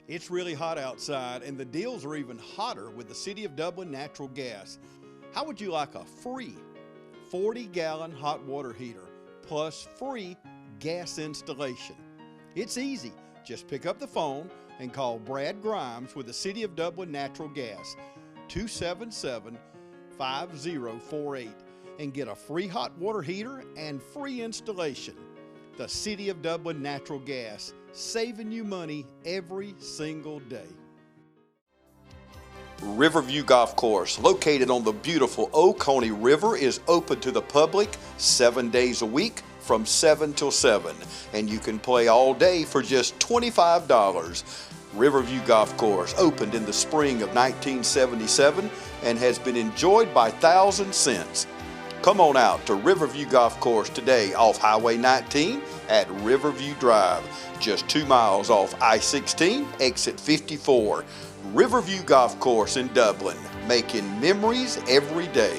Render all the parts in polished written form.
It's really hot outside, and the deals are even hotter with the City of Dublin natural gas. How would you like a free 40-gallon hot water heater plus free gas installation? It's easy. Just pick up the phone and call Brad Grimes with the City of Dublin Natural Gas, 277-5048, and get a free hot water heater and free installation. The City of Dublin Natural Gas, saving you money every single day. Riverview Golf Course, located on the beautiful Oconee River, is open to the public 7 days a week from 7 till 7, and you can play all day for just $25. Riverview Golf Course opened in the spring of 1977 and has been enjoyed by thousands since. Come on out to Riverview Golf Course today off Highway 19 at Riverview Drive, just 2 miles off I-16, exit 54. Riverview Golf Course in Dublin, making memories every day.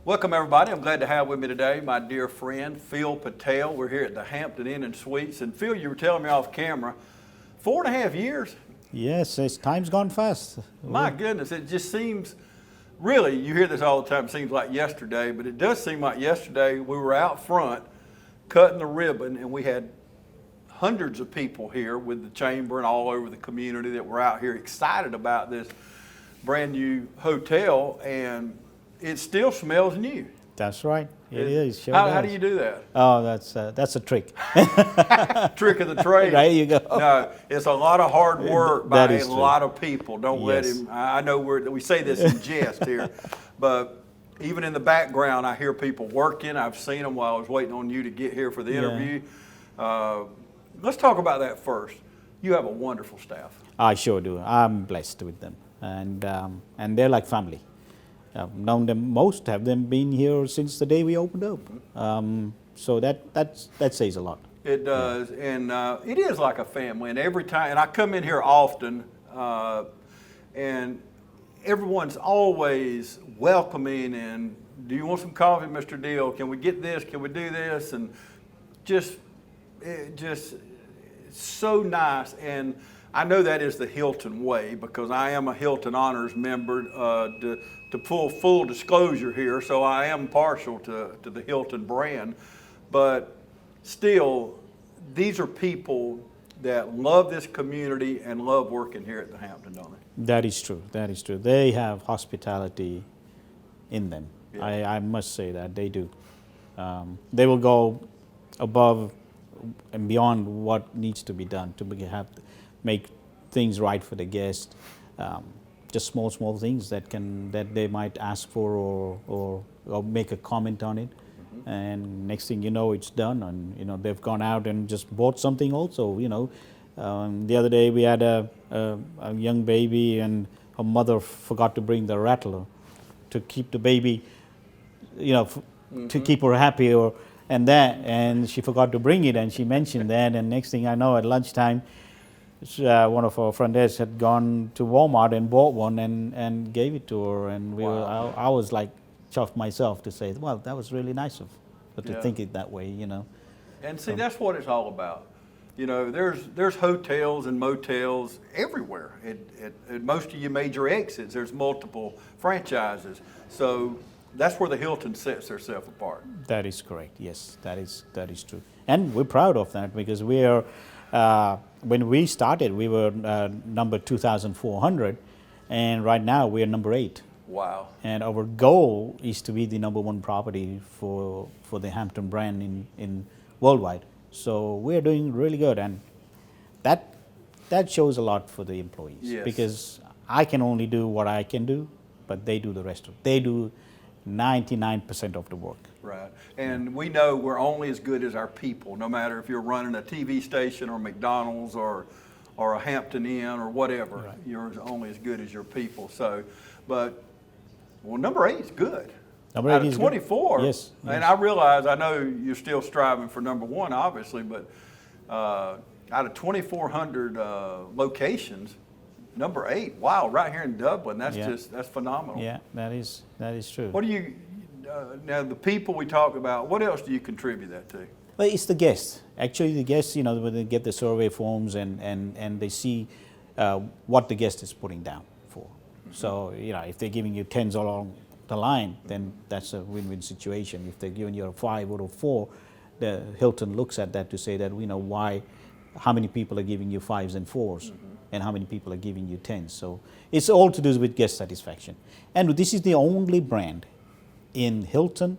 Welcome everybody. I'm glad to have with me today my dear friend Phil Patel. We're here at the Hampton Inn and Suites, and Phil, you were telling me off camera, 4.5 years. Yes, time's gone fast. My goodness, it just seems, really, you hear this all the time, it seems like yesterday, but it does seem like yesterday. We were out front cutting the ribbon, and we had hundreds of people here with the chamber and all over the community that were out here excited about this brand new hotel, and it still smells new. That's right. It is. Sure how do you do that? Oh, that's a trick. Trick of the trade. There you go. No, it's a lot of hard work by a true. lot of people. Don't let Yes. him. I know we say this in jest here, but even in the background, I hear people working. I've seen them while I was waiting on you to get here for the interview. Let's talk about that first. You have a wonderful staff. I sure do. I'm blessed with them, and they're like family. I've known them, most have them been here since the day we opened up. So that says a lot. It does, and it is like a family. And every time, and I come in here often, and everyone's always welcoming. And do you want some coffee, Mr. Deal? Can we get this? Can we do this? And just so nice. And I know that is the Hilton way because I am a Hilton Honors member. To full disclosure here, so I am partial to the Hilton brand, but still, these are people that love this community and love working here at the Hampton, don't they? That is true. That is true. They have hospitality in them. Yeah. I must say that they do. They will go above and beyond what needs to be done to make things right for the guest. Just small things that they might ask for or make a comment on it, and next thing you know, it's done. And they've gone out and just bought something also. The other day we had a young baby, and her mother forgot to bring the rattler to keep the baby, to keep her happy, and she forgot to bring it, and she mentioned that, and next thing I know, at lunchtime, one of our front desk had gone to Walmart and bought one and gave it to her, and I was like chuffed myself to say, well, that was really nice of her to think it that way, And see, that's what it's all about. There's hotels and motels everywhere. At most of your major exits, there's multiple franchises. So that's where the Hilton sets herself apart. That is correct. Yes, that is true, and we're proud of that because we are. When we started, we were number 2,400, and right now we are number 8. Wow! And our goal is to be the number 1 property for the Hampton brand in worldwide. So we are doing really good, and that shows a lot for the employees. Yes. Because I can only do what I can do, but they do the rest of it. They do 99% of the work. Right. And we know we're only as good as our people, no matter if you're running a TV station or McDonald's or a Hampton Inn or whatever. Right. You're only as good as your people. So, number 8 is good. Number 8 out of is 24. Good. Yes. And I realize, I know you're still striving for number 1, obviously, but out of 2,400 locations, Number 8. Wow, right here in Dublin. That's Yeah. that's phenomenal. Yeah, that is true. What do you now the people we talk about? What else do you contribute that to? Well, it's the guests. Actually, the guests, when they get the survey forms and they see what the guest is putting down for. Mm-hmm. So, if they're giving you 10s along the line, then that's a win-win situation. If they're giving you a 5 or a 4, the Hilton looks at that to say that, how many people are giving you 5s and 4s, and how many people are giving you 10s. So it's all to do with guest satisfaction. And this is the only brand in Hilton,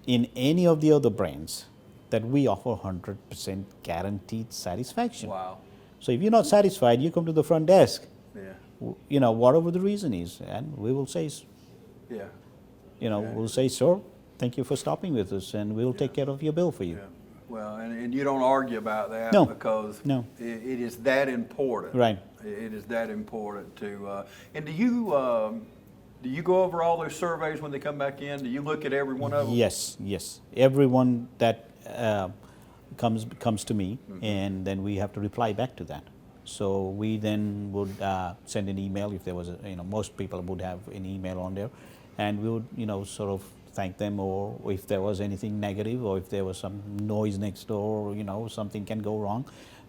in any of the other brands, that we offer 100% guaranteed satisfaction. Wow. So if you're not satisfied, you come to the front desk, Yeah. whatever the reason is, and we will say, Yeah. we'll say, sir, thank you for stopping with us, and we'll take care of your bill for you. Yeah. Well, and you don't argue about that No. because No. it is that important. Right. It is that important to. And do you go over all those surveys when they come back in? Do you look at every one of them? Yes. Everyone that comes to me, and then we have to reply back to that. So we then would send an email if there was most people would have an email on there, and we would sort of thank them, or if there was anything negative, or if there was some noise next door, something can go wrong,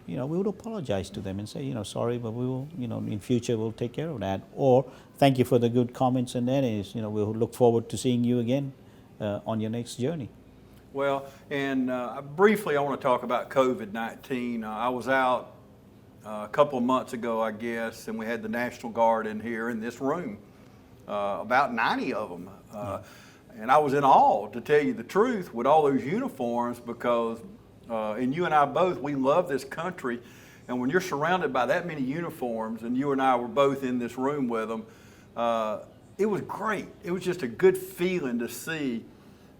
we would apologize to them and say, sorry, but we will, in future we'll take care of that, or thank you for the good comments, and that is, we'll look forward to seeing you again on your next journey. Well, and briefly I want to talk about COVID-19. I was out a couple of months ago, I guess, and we had the National Guard in here in this room, about 90 of them. And I was in awe, to tell you the truth, with all those uniforms, because, and you and I both, we love this country. And when you're surrounded by that many uniforms, and you and I were both in this room with them, it was great. It was just a good feeling to see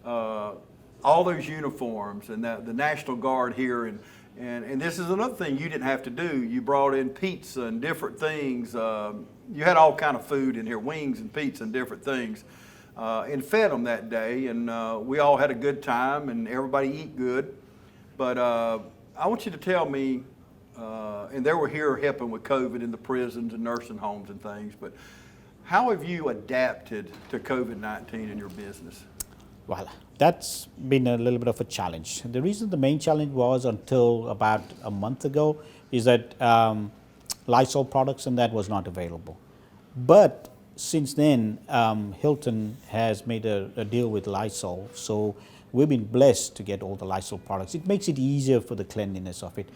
all those uniforms and the National Guard here. And this is another thing you didn't have to do. You brought in pizza and different things. You had all kind of food in here, wings and pizza and different things. And fed them that day, and we all had a good time, and everybody eat good. But I want you to tell me, and they were here helping with COVID in the prisons and nursing homes and things, but how have you adapted to COVID-19 in your business? Well, that's been a little bit of a challenge. The reason the main challenge was, until about a month ago, is that Lysol products and that was not available. But since then, Hilton has made a deal with Lysol, so we've been blessed to get all the Lysol products. It makes it easier for the cleanliness of it.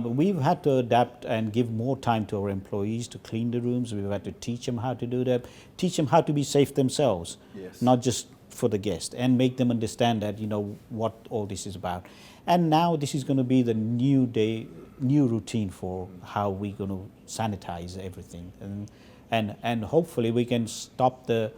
We've had to adapt and give more time to our employees to clean the rooms. We've had to teach them how to do that, teach them how to be safe themselves, Yes. not just for the guest, and make them understand that, what all this is about. And now this is going to be the new routine for how we're going to sanitize everything. And hopefully we can stop the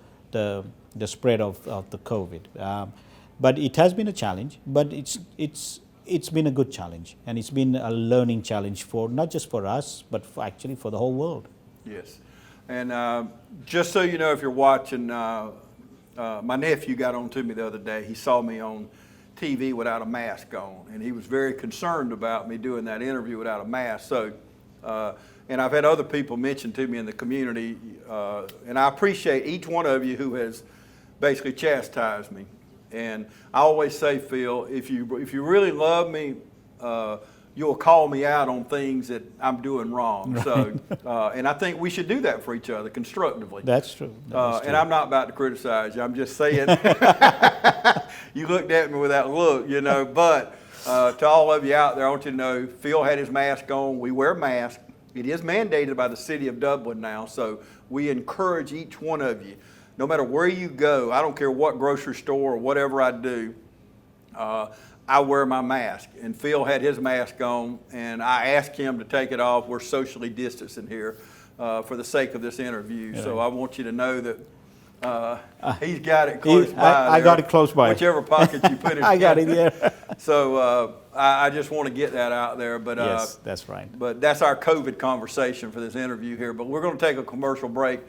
spread of the COVID. But it has been a challenge, but it's been a good challenge, and it's been a learning challenge for not just for us, but actually for the whole world. Yes. And just so you know, if you're watching, my nephew got on to me the other day. He saw me on TV without a mask on, and he was very concerned about me doing that interview without a mask. So. And I've had other people mention to me in the community, and I appreciate each one of you who has basically chastised me. And I always say, Phil, if you really love me, you'll call me out on things that I'm doing wrong. Right. So, and I think we should do that for each other constructively. That's true. True. And I'm not about to criticize you. I'm just saying, you looked at me with that look, But to all of you out there, I want you to know, Phil had his mask on. We wear masks. It is mandated by the city of Dublin now, so we encourage each one of you, no matter where you go, I don't care what grocery store or whatever I do, I wear my mask. And Phil had his mask on, and I asked him to take it off. We're socially distancing here for the sake of this interview. Yeah. So I want you to know that he's got it close by. I got it close by. Whichever pocket you put it in. I got it, yeah. So I just want to get that out there. But yes, that's right. But that's our COVID conversation for this interview here. But we're going to take a commercial break.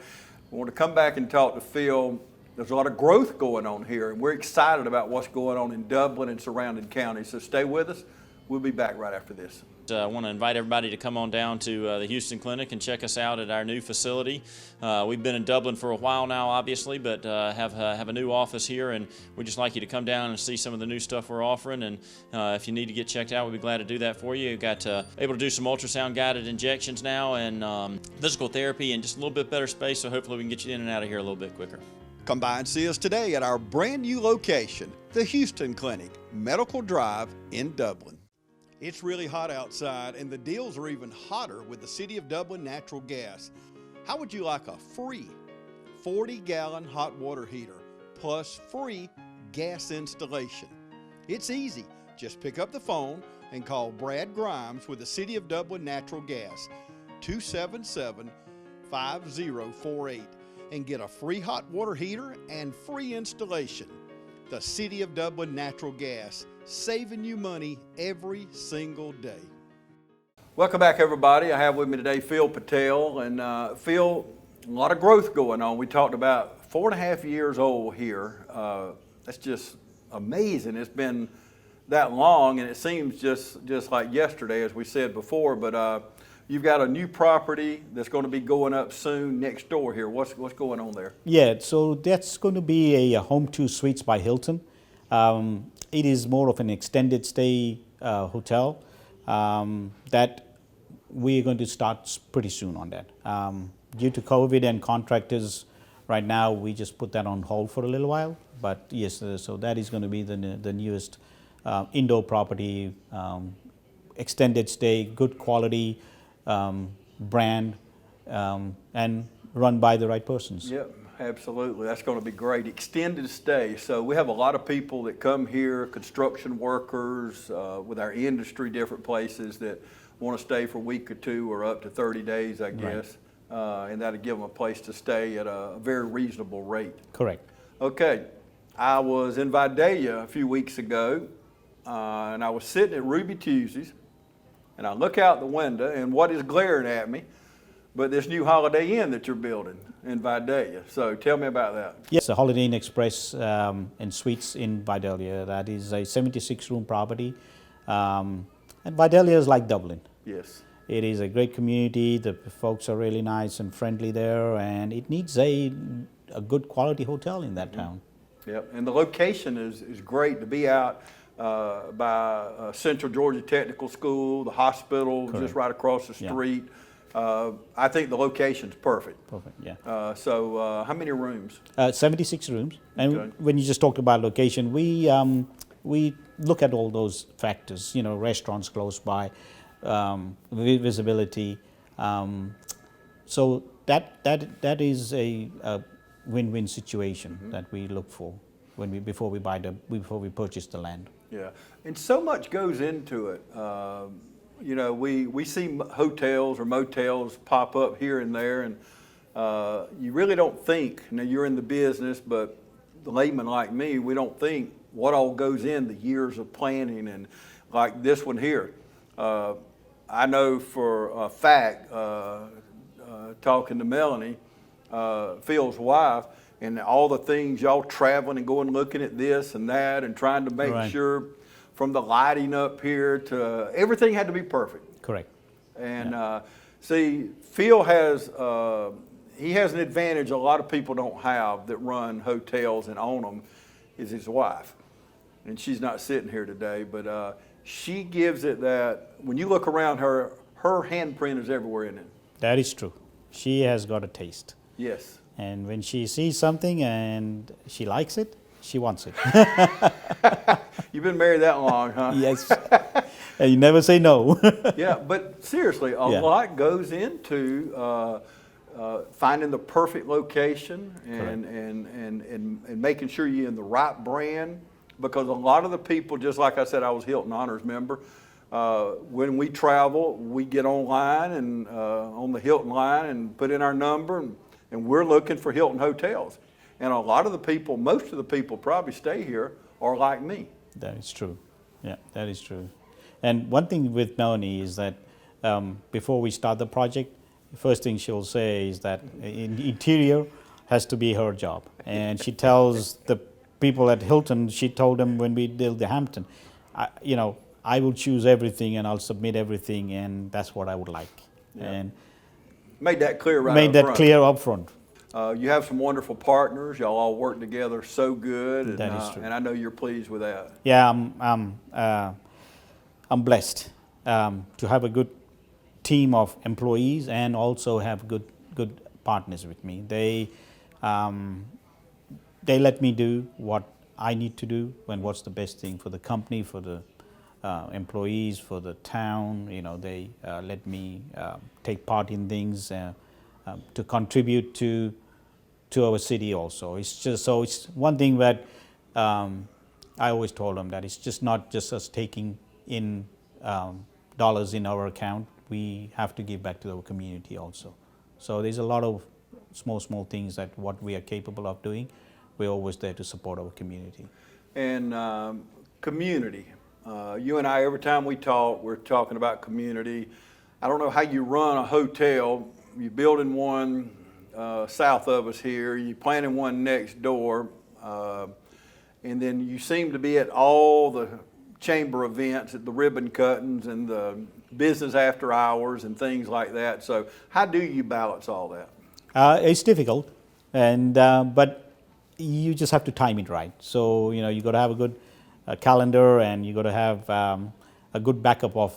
We want to come back and talk to Phil. There's a lot of growth going on here, and we're excited about what's going on in Dublin and surrounding counties. So stay with us. We'll be back right after this. I want to invite everybody to come on down to the Houston Clinic and check us out at our new facility. We've been in Dublin for a while now, obviously, but have a new office here, and we'd just like you to come down and see some of the new stuff we're offering. And if you need to get checked out, we'd be glad to do that for you. We've got able to do some ultrasound guided injections now, and physical therapy, and just a little bit better space. So hopefully we can get you in and out of here a little bit quicker. Come by and see us today at our brand new location, the Houston Clinic, Medical Drive in Dublin. It's really hot outside, and the deals are even hotter with the City of Dublin natural gas. How would you like a free 40-gallon hot water heater plus free gas installation? It's easy. Just pick up the phone and call Brad Grimes with the City of Dublin Natural Gas, 277-5048, and get a free hot water heater and free installation. The City of Dublin Natural Gas, saving you money every single day. Welcome back, everybody. I have with me today Phil Patel, and Phil, a lot of growth going on. We talked about 4.5 years old here. That's just amazing. It's been that long, and it seems just like yesterday, as we said before. But you've got a new property that's going to be going up soon next door here. What's going on there? Yeah, so that's going to be a Home 2 Suites by Hilton. It is more of an extended stay hotel that we're going to start pretty soon on that. Due to COVID and contractors, right now we just put that on hold for a little while. But yes, so that is going to be the newest indoor property, extended stay, good quality brand, and run by the right persons. Yep. Absolutely, that's going to be great. Extended stay. So we have a lot of people that come here, construction workers, with our industry, different places that want to stay for a week or two or up to 30 days, I guess. Right. And that'll give them a place to stay at a very reasonable rate. Correct. Okay, I was in Vidalia a few weeks ago, and I was sitting at Ruby Tuesdays, and I look out the window, and what is glaring at me but this new Holiday Inn that you're building in Vidalia. So tell me about that. Yes, the Holiday Inn Express and Suites in Vidalia. That is a 76-room property. And Vidalia is like Dublin. Yes. It is a great community. The folks are really nice and friendly there, and it needs a good quality hotel in that town. Yep, and the location is great to be out by Central Georgia Technical School, the hospital. Correct. Just right across the street. Yeah. I think the location's perfect. Perfect, yeah. So how many rooms? 76 rooms. And when you just talked about location, we look at all those factors, restaurants close by, visibility. So that is a win-win situation that we look for before we purchase the land. Yeah, and so much goes into it. We see hotels or motels pop up here and there, and you really don't think, now you're in the business, but the layman like me, we don't think what all goes in the years of planning, and like this one here. I know for a fact, talking to Melanie, Phil's wife, and all the things y'all traveling and going looking at this and that and trying to make sure from the lighting up here to everything had to be perfect. Correct. And see, Phil has he has an advantage a lot of people don't have that run hotels and own them, is his wife. And she's not sitting here today, but she gives it that when you look around her handprint is everywhere in it. That is true. She has got a taste. Yes. And when she sees something and she likes it, she wants it. You've been married that long, huh? Yes. And you never say no. Yeah, but seriously, a lot goes into finding the perfect location and making sure you're in the right brand. Because a lot of the people, just like I said, I was Hilton Honors member. When we travel, we get online and on the Hilton line and put in our number, and we're looking for Hilton hotels. And a lot of the people, most of the people probably stay here are like me. That is true. Yeah, that is true. And one thing with Melanie is that before we start the project, the first thing she'll say is that interior has to be her job. And she tells the people at Hilton, she told them when we did the Hampton, I will choose everything and I'll submit everything, and that's what I would like. Yeah. And Made that clear right made up that front. clear up front. You have some wonderful partners. Y'all all work together so good, and, That is true. and I know you're pleased with that. Yeah, I'm blessed to have a good team of employees and also have good partners with me. They let me do what I need to do and what's the best thing for the company, for the employees, for the town. You know, they let me take part in things to contribute to our city also. It's just so it's one thing that I always told them that it's just not just us taking in dollars in our account. We have to give back to our community also. So there's a lot of small things that what we are capable of doing. We're always there to support our community. And community. You and I, every time we talk, we're talking about community. I don't know how you run a hotel. You're building one south of us here. You're planning one next door. And then you seem to be at all the chamber events, at the ribbon cuttings and the business after hours and things like that. So how do you balance all that? It's difficult, and but you just have to time it right. So you know you got to have a good calendar, and you got to have a good backup of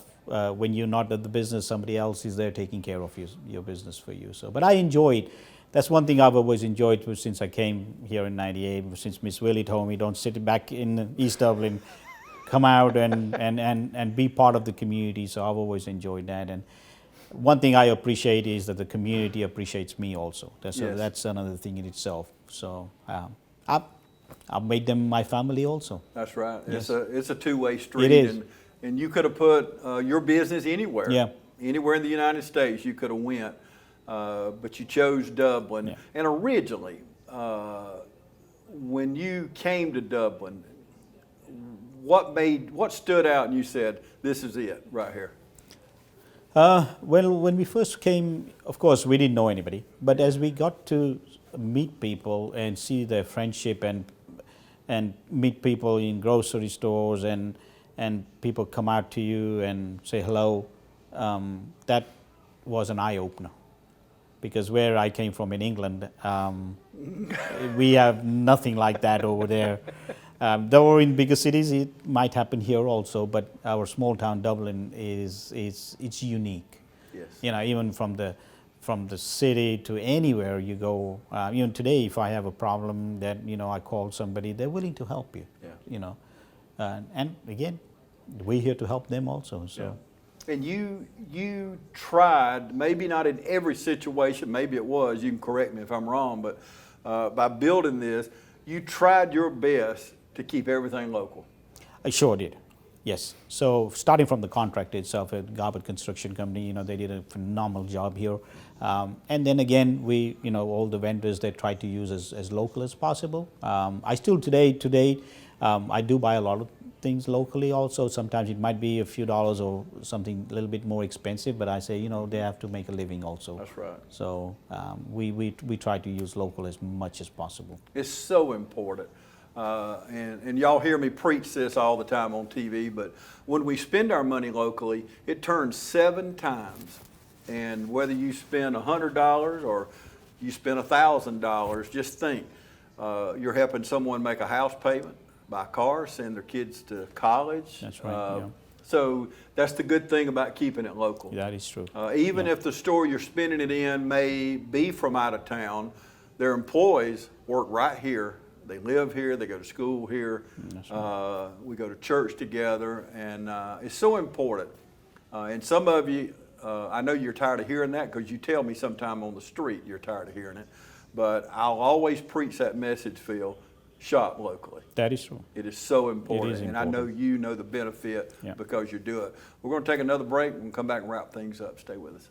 when you're not at the business, somebody else is there taking care of your business for you. So, but I enjoy it. That's one thing I've always enjoyed since I came here in '98. Since Miss Willie told me, don't sit back in East Dublin, come out and be part of the community. So I've always enjoyed that. And one thing I appreciate is that the community appreciates me also. That's another thing in itself. So I've made them my family also. That's right. Yes. It's a two-way street. It is. And you could have put your business anywhere. Yeah. Anywhere in the United States you could have went, but you chose Dublin. Yeah. And originally, when you came to Dublin, what stood out and you said, this is it right here? Well, when we first came, of course, we didn't know anybody. But as we got to meet people and see their friendship and meet people in grocery stores and people come out to you and say hello, that was an eye-opener. Because where I came from in England, we have nothing like that over there. Though in bigger cities, it might happen here also, but our small town Dublin it's unique. Yes. You know, even from the city to anywhere you go. Even today, if I have a problem that I call somebody, they're willing to help you. Yeah. You know, and again, we're here to help them also. So. Yeah. And you tried, maybe not in every situation, maybe it was, you can correct me if I'm wrong, but by building this, you tried your best to keep everything local. I sure did, yes. So starting from the contract itself, at Garbutt Construction Company, they did a phenomenal job here. And then again, we, all the vendors they try to use as local as possible. I still today, I do buy a lot of things locally also. Sometimes it might be a few dollars or something a little bit more expensive, but I say, they have to make a living also. That's right. So we try to use local as much as possible. It's so important. And y'all hear me preach this all the time on TV, but when we spend our money locally, it turns 7 times. And whether you spend $100 or you spend $1,000, just think, you're helping someone make a house payment, buy a car, send their kids to college. That's right, yeah. So that's the good thing about keeping it local. That is true. Even if the store you're spending it in may be from out of town, their employees work right here. They live here, they go to school here, right. We go to church together, and it's so important. And some of you, I know you're tired of hearing that because you tell me sometime on the street you're tired of hearing it, but I'll always preach that message, Phil, shop locally. That is true. It is so important, It is and I know you know the benefit because you do it. We're going to take another break and come back and wrap things up. Stay with us.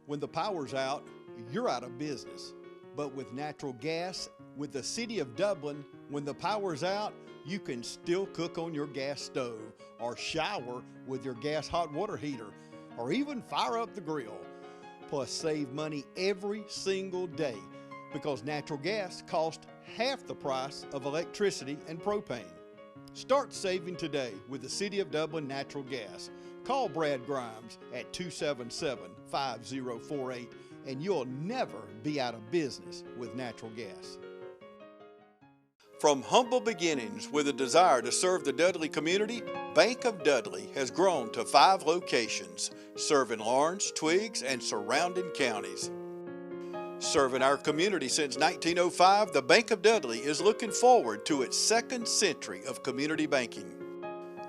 When the power's out, you're out of business. But with natural gas, with the city of Dublin, when the power's out, you can still cook on your gas stove or shower with your gas hot water heater or even fire up the grill. Plus save money every single day because natural gas costs half the price of electricity and propane. Start saving today with the City of Dublin Natural Gas. Call Brad Grimes at 277-5048 and you'll never be out of business with natural gas. From humble beginnings with a desire to serve the Dudley community, Bank of Dudley has grown to 5 locations, serving Lawrence, Twiggs, and surrounding counties. Serving our community since 1905, the Bank of Dudley is looking forward to its 2nd century of community banking.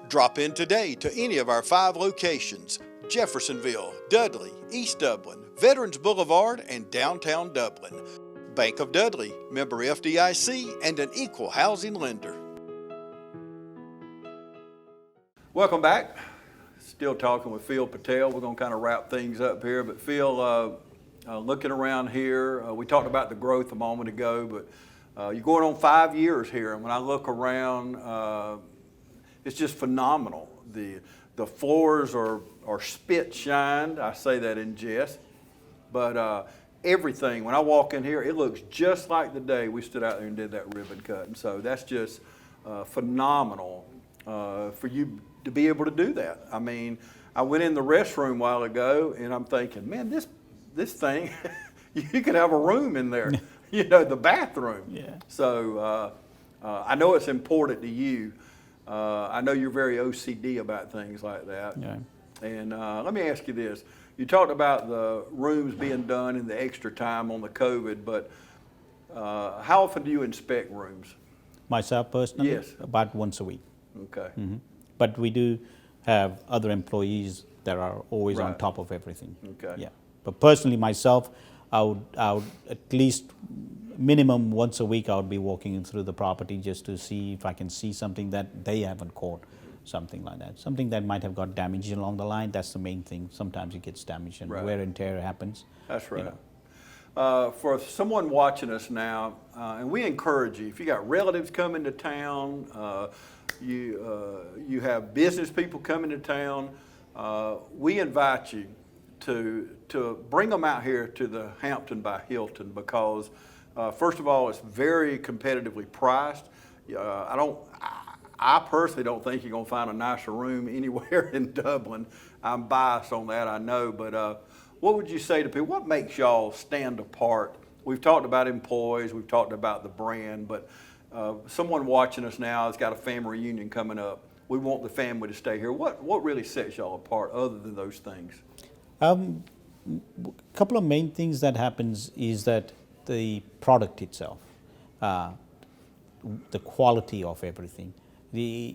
Drop in today to any of our 5 locations: Jeffersonville, Dudley, East Dublin, Veterans Boulevard, and downtown Dublin. Bank of Dudley, member FDIC, and an equal housing lender. Welcome back. Still talking with Phil Patel. We're going to kind of wrap things up here. But Phil, looking around here, we talked about the growth a moment ago, but you're going on 5 years here. And when I look around, it's just phenomenal. The floors are spit shined. I say that in jest. But everything, when I walk in here, it looks just like the day we stood out there and did that ribbon cut. And so that's just phenomenal for you to be able to do that. I mean, I went in the restroom a while ago and I'm thinking, man, this thing, you could have a room in there, the bathroom. Yeah. So I know it's important to you. I know you're very OCD about things like that. Yeah. And let me ask you this. You talked about the rooms being done in the extra time on the COVID, but how often do you inspect rooms? Myself personally? Yes. About once a week. Okay. Mm-hmm. But we do have other employees that are always Right. on top of everything. Okay. Yeah. But personally myself, I would at least minimum once a week I would be walking through the property just to see if I can see something that they haven't caught. Something like that. Something that might have got damaged along the line. That's the main thing. Sometimes it gets damaged and Right. wear and tear happens. That's right. For someone watching us now, and we encourage you, if you got relatives coming to town, you have business people coming to town, we invite you to bring them out here to the Hampton by Hilton because, first of all, it's very competitively priced. I personally don't think you're going to find a nicer room anywhere in Dublin. I'm biased on that, I know, but what would you say to people? What makes y'all stand apart? We've talked about employees, we've talked about the brand, but someone watching us now has got a family reunion coming up. We want the family to stay here. What really sets y'all apart other than those things? A couple of main things that happens is that the product itself, the quality of everything. We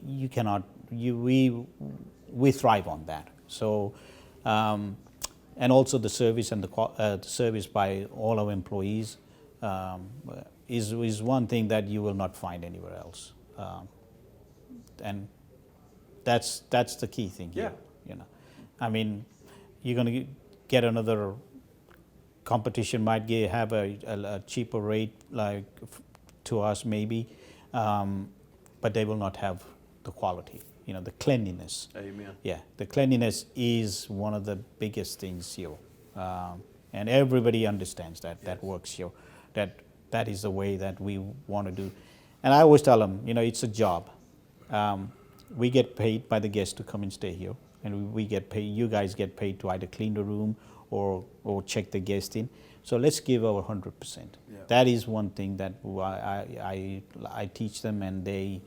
thrive on that. So, and also the service and the service by all our employees is one thing that you will not find anywhere else, and that's the key thing here. Yeah. I mean, you're going to get another competition might have a cheaper rate like to us maybe. But they will not have the quality, the cleanliness. Amen. Yeah, the cleanliness is one of the biggest things here. And everybody understands that, that works here, that is the way that we want to do. And I always tell them, it's a job. We get paid by the guests to come and stay here, and we get paid, you guys get paid to either clean the room or check the guest in. So let's give our 100%. Yeah. That is one thing that I teach them, and they've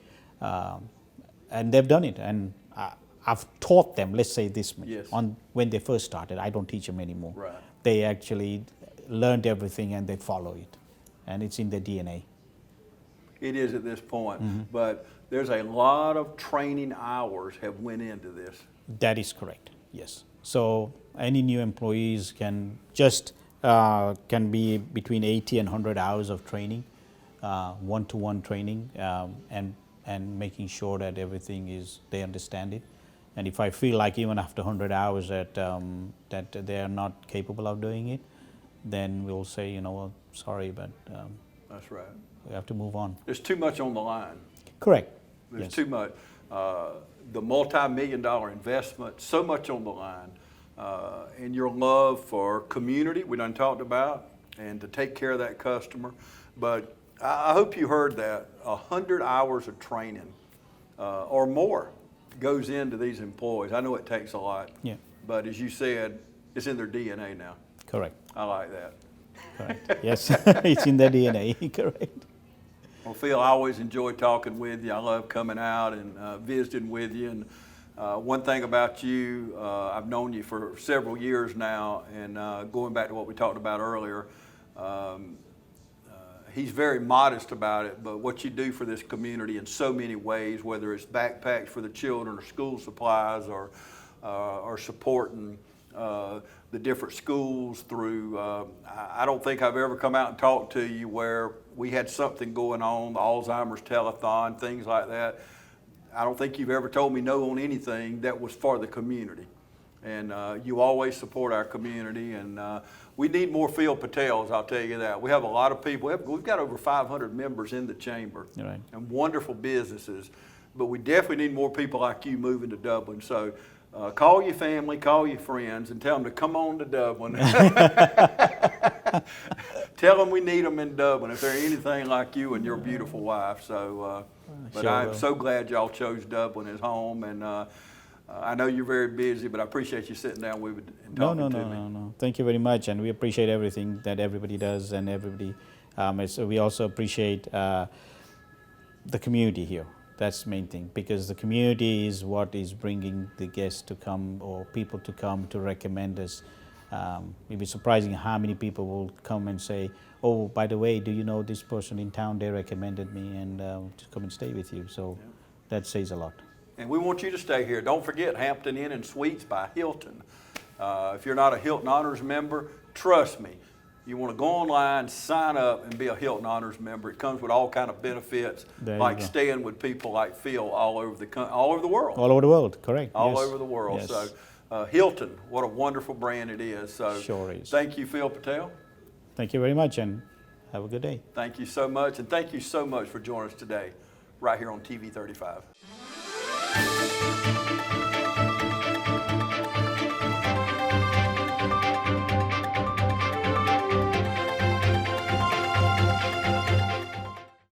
done it. And I've taught them. Let's say this much. Yes. When they first started, I don't teach them anymore. Right. They actually learned everything and they follow it, and it's in their DNA. It is at this point, but there's a lot of training hours have went into this. That is correct. Yes. So any new employees can be between 80 and 100 hours of training, one-to-one training, and making sure that everything they understand it. And if I feel like even after 100 hours that they are not capable of doing it, then we'll say, well, sorry, but that's right. We have to move on. There's too much on the line. Correct. There's Yes. too much. The multi-million-dollar investment, so much on the line. And your love for community, we done talked about, and to take care of that customer. But I hope you heard that, 100 hours of training. or more goes into these employees. I know it takes a lot, Yeah. but as you said, it's in their DNA now. Correct. I like that. Correct. Yes, it's in their DNA. Correct. Well, Phil, I always enjoy talking with you. I love coming out and visiting with you. And one thing about you, I've known you for several years now, and going back to what we talked about earlier, he's very modest about it, but what you do for this community in so many ways, whether it's backpacks for the children or school supplies or supporting the different schools through, I don't think I've ever come out and talked to you where we had something going on, the Alzheimer's telethon, things like that. I don't think you've ever told me no on anything that was for the community. And you always support our community, and we need more Phil Patels, I'll tell you that. We have a lot of people, we've got over 500 members in the chamber, Right. and wonderful businesses, but we definitely need more people like you moving to Dublin. So call your family, call your friends, and tell them to come on to Dublin. Tell them we need them in Dublin if they're anything like you and your beautiful wife. So, but Sure I'm will. so glad y'all chose Dublin as home, and I know you're very busy, but I appreciate you sitting down with me and No, talking no, to no, me. no, no. Thank you very much, and we appreciate everything that everybody does, and everybody. We also appreciate the community here. That's the main thing, because the community is what is bringing the guests to come or people to come to recommend us. It'd be surprising how many people will come and say, "Oh, by the way, do you know this person in town? They recommended me, and to come and stay with you." So that says a lot. And we want you to stay here. Don't forget Hampton Inn and Suites by Hilton. If you're not a Hilton Honors member, trust me, you want to go online, sign up, and be a Hilton Honors member. It comes with all kind of benefits, There you like go. staying with people like Phil all over the world. All over the world, correct? All Yes. over the world. Yes. So Hilton, what a wonderful brand it is. So Sure is. thank you, Phil Patel. Thank you very much, and have a good day. Thank you so much, and thank you so much for joining us today, right here on TV 35.